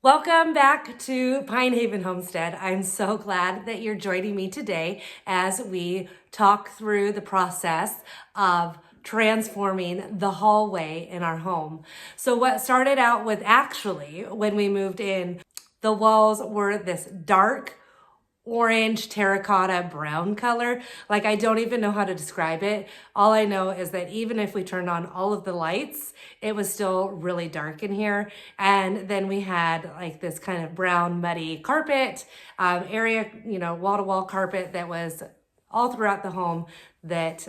Welcome back to Pine Haven Homestead. I'm so glad that you're joining me today as we talk through the process of transforming the hallway in our home. So what started out with actually when we moved in, the walls were this dark orange terracotta brown color. Like, I don't even know how to describe it. All I know is that even if we turned on all of the lights, it was still really dark in here. And then we had like this kind of brown muddy carpet area, wall-to-wall carpet that was all throughout the home that,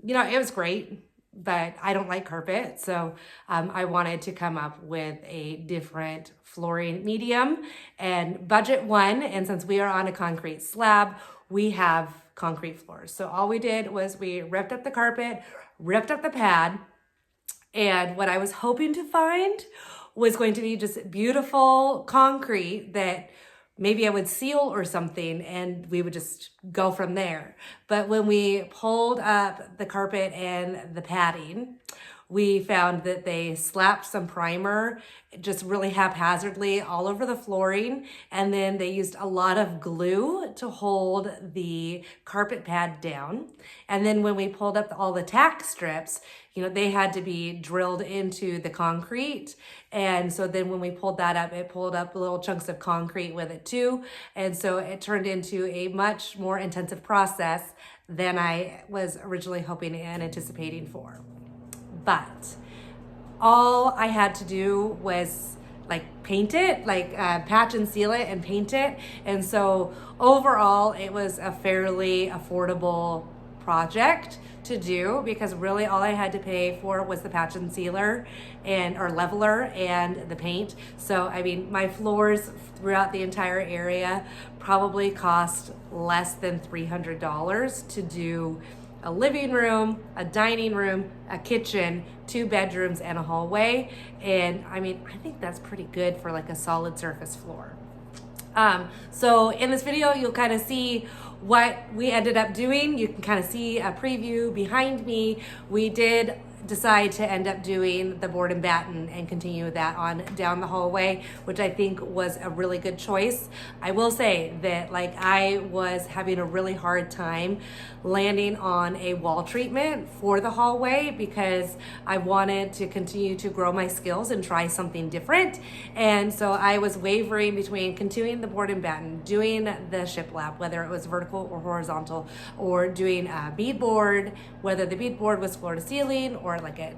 it was great. But I don't like carpet, so I wanted to come up with a different flooring medium and budget one. And since we are on a concrete slab, we have concrete floors. So all we did was we ripped up the carpet, ripped up the pad, and what I was hoping to find was going to be just beautiful concrete that maybe I would seal or something and we would just go from there. But when we pulled up the carpet and the padding, we found that they slapped some primer just really haphazardly all over the flooring. And then they used a lot of glue to hold the carpet pad down. And then when we pulled up all the tack strips, they had to be drilled into the concrete. And so then when we pulled that up, it pulled up little chunks of concrete with it too. And so it turned into a much more intensive process than I was originally hoping and anticipating for. But all I had to do was paint it, patch and seal it and paint it. And so overall, it was a fairly affordable project to do because really all I had to pay for was the patch and sealer or leveler and the paint. So, my floors throughout the entire area probably cost less than $300 to do a living room, a dining room, a kitchen, 2 bedrooms, and a hallway. And I think that's pretty good for a solid surface floor. So in this video, you'll kind of see what we ended up doing. You can kind of see a preview behind me. We did decide to end up doing the board and batten and continue that on down the hallway, which I think was a really good choice. I will say that I was having a really hard time landing on a wall treatment for the hallway because I wanted to continue to grow my skills and try something different. And so I was wavering between continuing the board and batten, doing the shiplap, whether it was vertical or horizontal, or doing a beadboard, whether the beadboard was floor to ceiling or a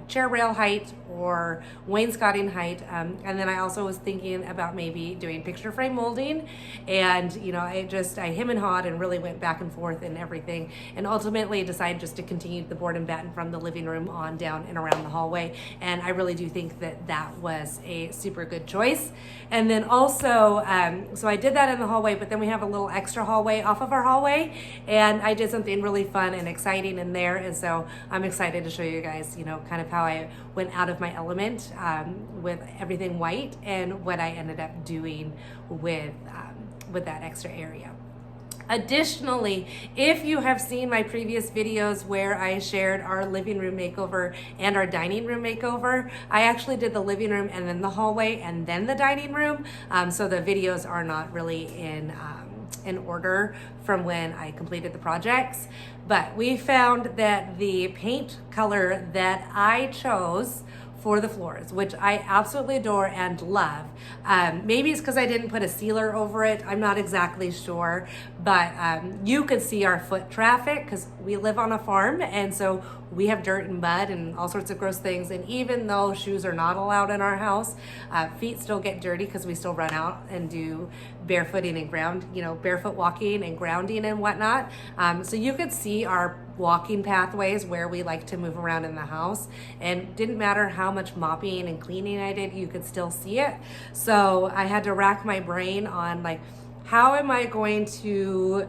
chair rail height or wainscoting height. And then I also was thinking about maybe doing picture frame molding. And, I hem and hawed and really went back and forth and everything. And ultimately decided just to continue the board and batten from the living room on down and around the hallway. And I really do think that that was a super good choice. And then also, so I did that in the hallway, but then we have a little extra hallway off of our hallway. And I did something really fun and exciting in there. And so I'm excited to show you guys, kind of how I went out of my element with everything white and what I ended up doing with that extra area. Additionally, if you have seen my previous videos where I shared our living room makeover and our dining room makeover, I actually did the living room and then the hallway and then the dining room. So the videos are not really in order from when I completed the projects. But we found that the paint color that I chose for the floors, which I absolutely adore and love. Maybe it's because I didn't put a sealer over it. I'm not exactly sure, but you could see our foot traffic because we live on a farm, and so we have dirt and mud and all sorts of gross things. And even though shoes are not allowed in our house, feet still get dirty because we still run out and do barefooting and barefoot walking and grounding and whatnot. So you could see our walking pathways where we like to move around in the house, and didn't matter how much mopping and cleaning I did, you could still see it. So I had to rack my brain on how am I going to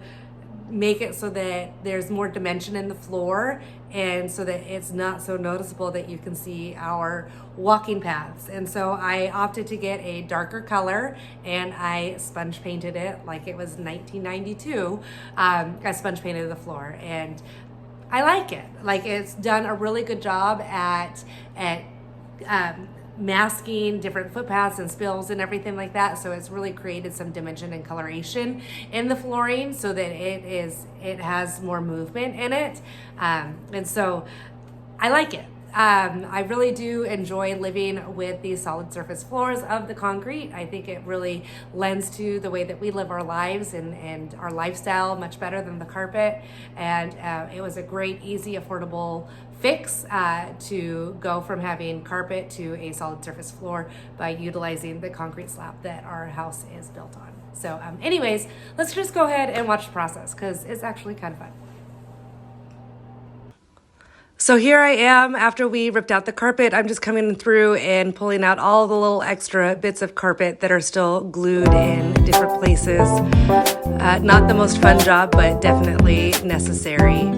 make it so that there's more dimension in the floor and so that it's not so noticeable that you can see our walking paths. And so I opted to get a darker color and I sponge painted it like it was 1992. I sponge painted the floor and I like it. It's done a really good job at masking different footpaths and spills and everything like that. So it's really created some dimension and coloration in the flooring so that it has more movement in it. And so I like it. I really do enjoy living with these solid surface floors of the concrete. I think it really lends to the way that we live our lives and our lifestyle much better than the carpet. And it was a great, easy, affordable fix to go from having carpet to a solid surface floor by utilizing the concrete slab that our house is built on. So anyways, let's just go ahead and watch the process because it's actually kind of fun. So here I am after we ripped out the carpet. I'm just coming through and pulling out all the little extra bits of carpet that are still glued in different places. Not the most fun job, but definitely necessary.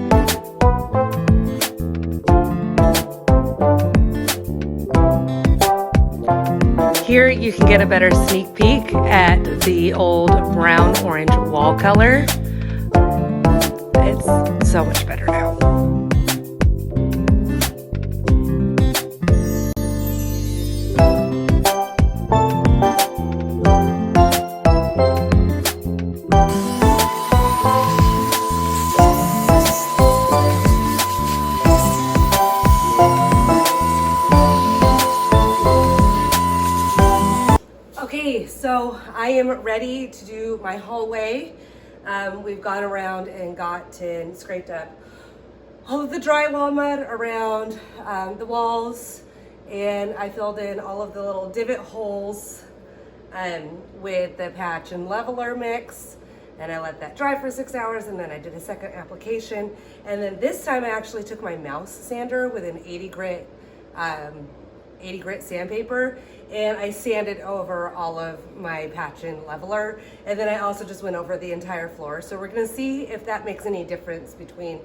Here you can get a better sneak peek at the old brown-orange wall color. It's so much better now. Okay, so I am ready to do my hallway. We've gone around and scraped up all of the drywall mud around the walls, and I filled in all of the little divot holes with the patch and leveler mix, and I let that dry for 6 hours, and then I did a second application. And then this time I actually took my mouse sander with an 80 grit sandpaper, and I sanded over all of my patch and leveler, and then I also just went over the entire floor. So we're gonna see if that makes any difference between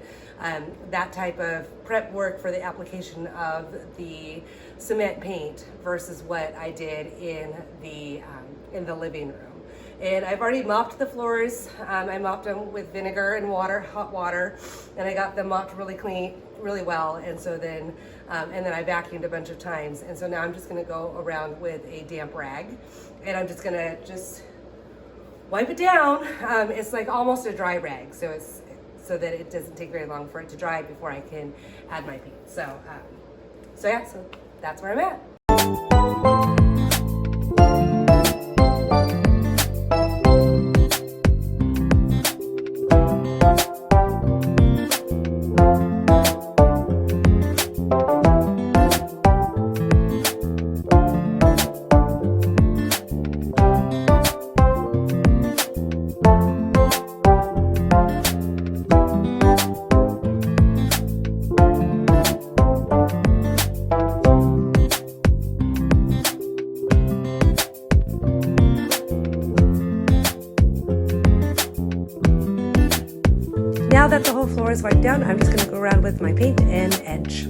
that type of prep work for the application of the cement paint versus what I did in the living room. And I've already mopped the floors. I mopped them with vinegar and water, hot water, and I got them mopped really clean, really well. And so then, and then I vacuumed a bunch of times. And so now I'm just gonna go around with a damp rag, and I'm just gonna wipe it down. It's like almost a dry rag, so that it doesn't take very long for it to dry before I can add my paint. So yeah, so that's where I'm at. Now that the whole floor is wiped down, I'm just going to go around with my paint and edge.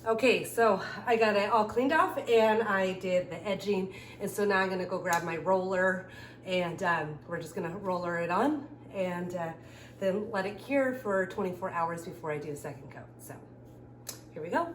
Okay, so I got it all cleaned off and I did the edging, and so now I'm gonna go grab my roller, and we're just gonna roller it on and then let it cure for 24 hours before I do a second coat. So here we go.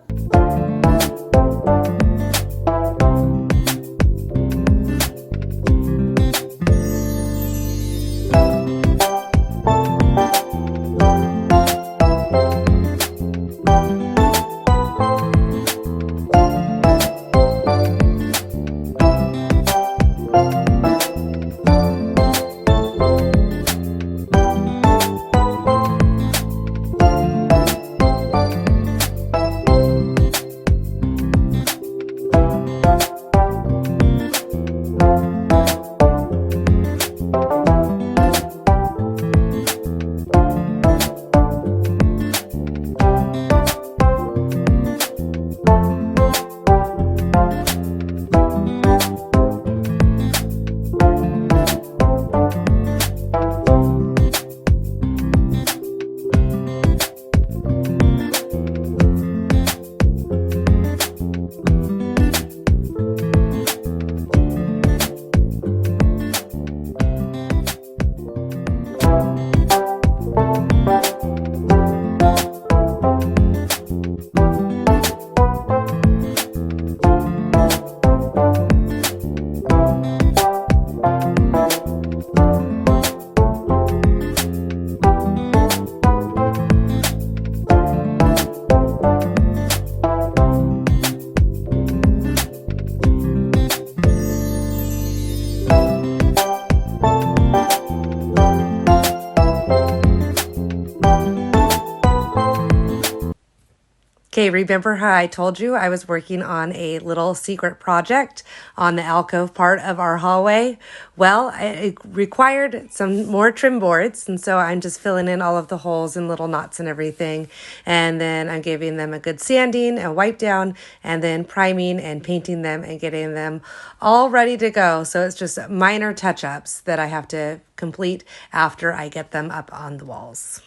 Okay, remember how I told you I was working on a little secret project on the alcove part of our hallway? Well, it required some more trim boards, and so I'm just filling in all of the holes and little knots and everything. And then I'm giving them a good sanding and wipe down, and then priming and painting them and getting them all ready to go. So it's just minor touch-ups that I have to complete after I get them up on the walls.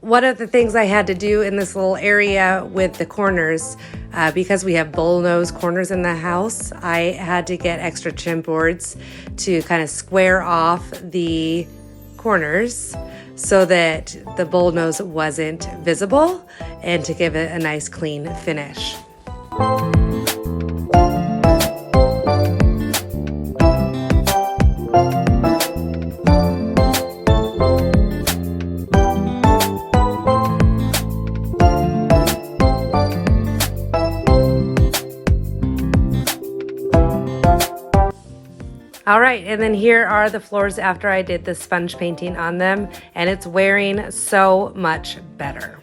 One of the things I had to do in this little area with the corners, because we have bullnose corners in the house, I had to get extra trim boards to kind of square off the corners so that the bullnose wasn't visible and to give it a nice clean finish. All right, and then here are the floors after I did the sponge painting on them, and it's wearing so much better.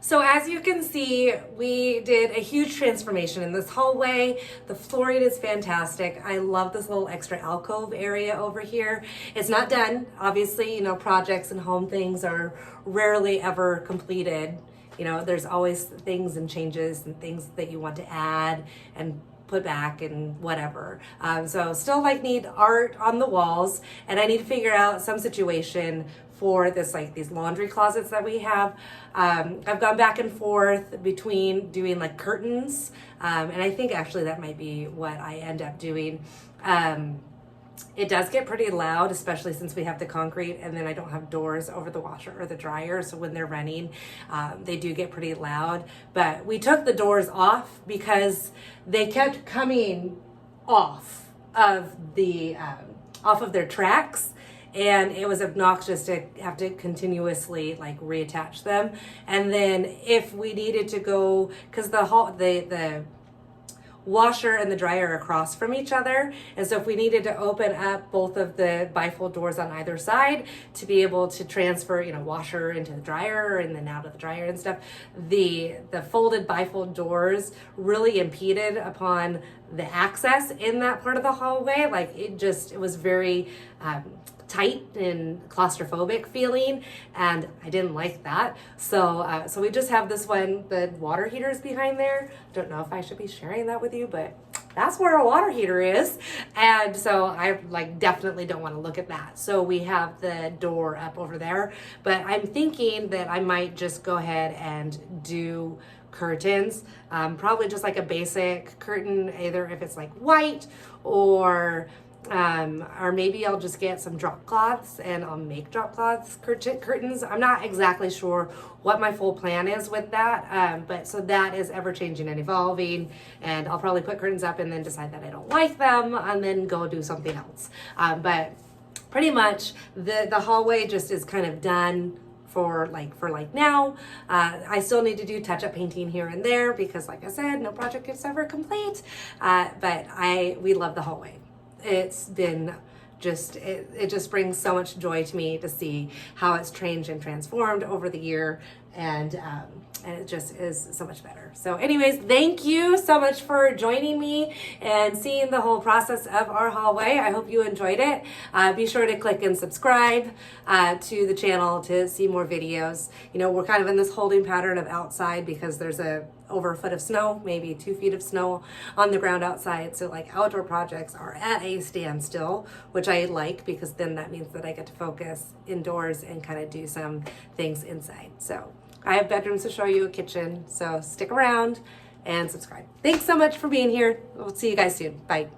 So as you can see, we did a huge transformation in this hallway. The flooring is fantastic. I love this little extra alcove area over here. It's not done. Obviously, you know, projects and home things are rarely ever completed. You know, there's always things and changes and things that you want to add and put back and whatever. So still like need art on the walls, and I need to figure out some situation for this, like these laundry closets that we have. I've gone back and forth between doing like curtains, and I think actually that might be what I end up doing. It does get pretty loud, especially since we have the concrete and then I don't have doors over the washer or the dryer. So when they're running, they do get pretty loud. But we took the doors off because they kept coming off of their tracks. And it was obnoxious to have to continuously like reattach them. And then if we needed to go, because the washer and the dryer are across from each other, and so if we needed to open up both of the bifold doors on either side to be able to transfer, you know, washer into the dryer and then out of the dryer and stuff, the folded bifold doors really impeded upon the access in that part of the hallway. Like it was very tight and claustrophobic feeling, and I didn't like that. So we just have this one, the water heater is behind there. Don't know if I should be sharing that with you, but that's where our water heater is. And so I like definitely don't want to look at that. So we have the door up over there, but I'm thinking that I might just go ahead and do curtains, probably just like a basic curtain, either if it's like white or maybe I'll just get some drop cloths and I'll make drop cloths curtains. I'm not exactly sure what my full plan is with that, but so that is ever changing and evolving, and I'll probably put curtains up and then decide that I don't like them and then go do something else. But pretty much the hallway just is kind of done for now. I still need to do touch-up painting here and there because, like I said, no project is ever complete, but we love the hallway. It's been it just brings so much joy to me to see how it's changed and transformed over the year, and it just is so much better. So anyways, thank you so much for joining me and seeing the whole process of our hallway. I hope you enjoyed it. Be sure to click and subscribe to the channel to see more videos. You know, we're kind of in this holding pattern of outside because there's over a foot of snow, maybe 2 feet of snow on the ground outside. So like outdoor projects are at a standstill, which I like because then that means that I get to focus indoors and kind of do some things inside. So I have bedrooms to show you, a kitchen, so stick around and subscribe. Thanks so much for being here. We'll see you guys soon. Bye.